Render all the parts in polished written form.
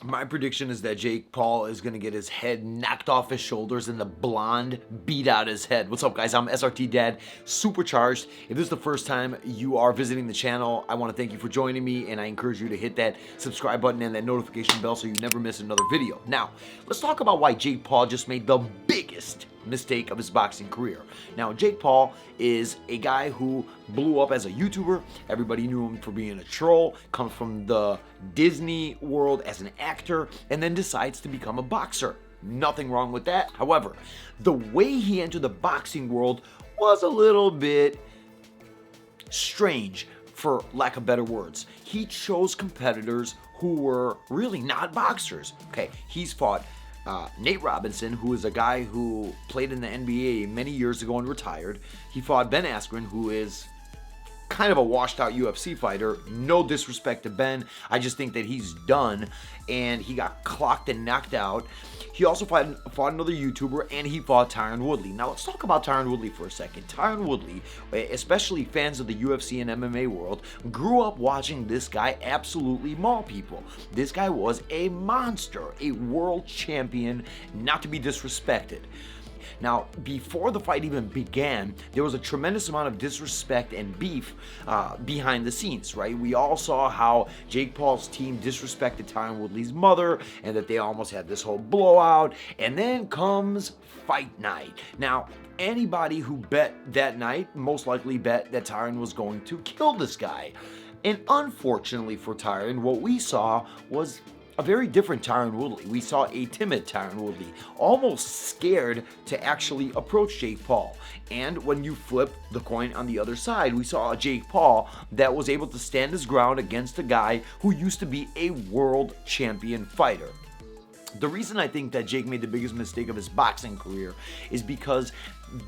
My prediction is that Jake Paul is going to get his head knocked off his shoulders and the blonde beat out his head. What's up, guys? I'm SRT Dad, Supercharged. If this is the first time you are visiting the channel, I want to thank you for joining me, and I encourage you to hit that subscribe button and that notification bell so you never miss another video. Now, let's talk about why Jake Paul just made the biggest mistake of his boxing career. Now, Jake Paul is a guy who blew up as a YouTuber. Everybody knew him for being a troll, comes from the Disney world as an actor, and then decides to become a boxer. Nothing wrong with that. However, the way he entered the boxing world was a little bit strange, for lack of better words. He chose competitors who were really not boxers. Okay, he's fought Nate Robinson, who is a guy who played in the NBA many years ago and retired. He fought Ben Askren, who is kind of a washed out UFC fighter. No disrespect to Ben. I just think that he's done, and he got clocked and knocked out. He also fought another YouTuber, and he fought Tyron Woodley. Now let's talk about Tyron Woodley for a second. Tyron Woodley, especially fans of the UFC and MMA world, grew up watching this guy absolutely maul people. This guy was a monster, a world champion, not to be disrespected. Now, before the fight even began, there was a tremendous amount of disrespect and beef behind the scenes, right? We all saw how Jake Paul's team disrespected Tyron Woodley's mother and that they almost had this whole blowout. And then comes fight night. Now, anybody who bet that night most likely bet that Tyron was going to kill this guy. And unfortunately for Tyron, what we saw was a very different Tyron Woodley. We saw a timid Tyron Woodley, almost scared to actually approach Jake Paul. And when you flip the coin on the other side, we saw a Jake Paul that was able to stand his ground against a guy who used to be a world champion fighter. The reason I think that Jake made the biggest mistake of his boxing career is because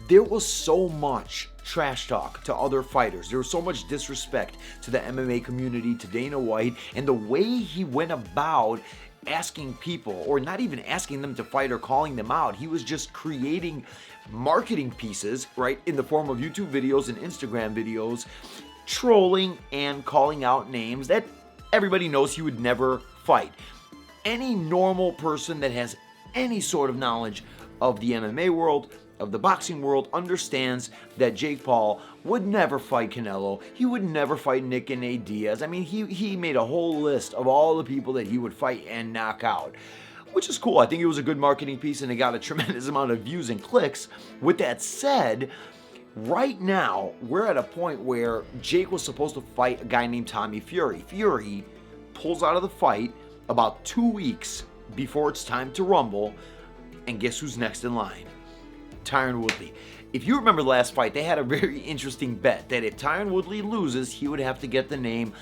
there was so much trash talk to other fighters. There was so much disrespect to the MMA community, to Dana White, and the way he went about asking people, or not even asking them to fight or calling them out. He was just creating marketing pieces, right, in the form of YouTube videos and Instagram videos, trolling and calling out names that everybody knows he would never fight. Any normal person that has any sort of knowledge of the MMA world, of the boxing world, understands that Jake Paul would never fight Canelo. He would never fight Nick and Nate Diaz. I mean, he made a whole list of all the people that he would fight and knock out, which is cool. I think it was a good marketing piece, and it got a tremendous amount of views and clicks. With that said, right now, we're at a point where Jake was supposed to fight a guy named Tommy Fury. Fury pulls out of the fight about 2 weeks before it's time to rumble, and guess who's next in line? Tyron Woodley. If you remember the last fight, they had a very interesting bet that if Tyron Woodley loses, he would have to get the name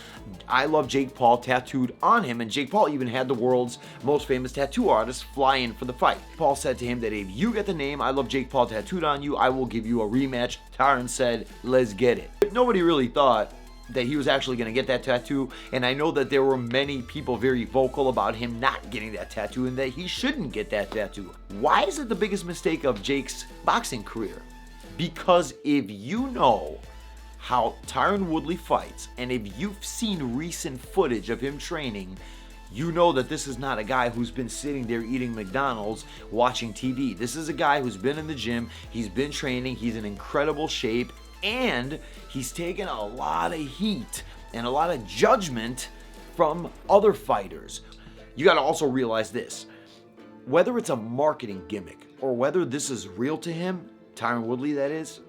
"I Love Jake Paul" tattooed on him, and Jake Paul even had the world's most famous tattoo artist fly in for the fight. Paul said to him that if you get the name "I Love Jake Paul" tattooed on you, I will give you a rematch. Tyron said, "Let's get it." But nobody really thought that he was actually going to get that tattoo, and I know that there were many people very vocal about him not getting that tattoo and that he shouldn't get that tattoo. Why is it the biggest mistake of Jake's boxing career? Because if you know how Tyron Woodley fights, and if you've seen recent footage of him training, you know that this is not a guy who's been sitting there eating McDonald's watching TV. This is a guy who's been in the gym, he's been training, he's in incredible shape, and he's taken a lot of heat and a lot of judgment from other fighters. You got to also realize this. Whether it's a marketing gimmick or whether this is real to him, Tyron Woodley that is,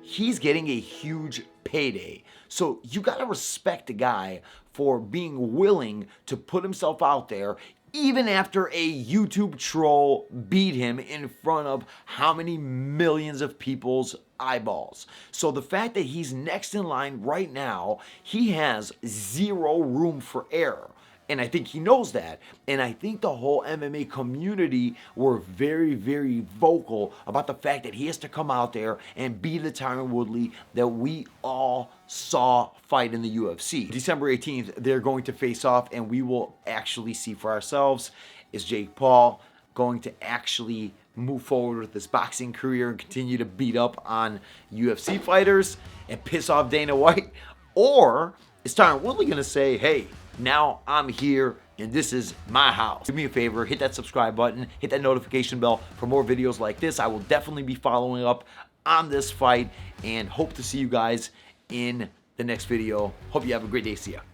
he's getting a huge payday. So you got to respect a guy for being willing to put himself out there even after a YouTube troll beat him in front of how many millions of people's eyeballs. So the fact that he's next in line right now, he has zero room for error. And I think he knows that. And I think the whole MMA community were very, very vocal about the fact that he has to come out there and be the Tyron Woodley that we all saw fight in the UFC. December 18th, they're going to face off, and we will actually see for ourselves, is Jake Paul going to actually move forward with his boxing career and continue to beat up on UFC fighters and piss off Dana White? Or is Tyron Woodley going to say, hey, now I'm here and this is my house. Do me a favor, hit that subscribe button, hit that notification bell for more videos like this. I will definitely be following up on this fight and hope to see you guys in the next video. Hope you have a great day. See ya.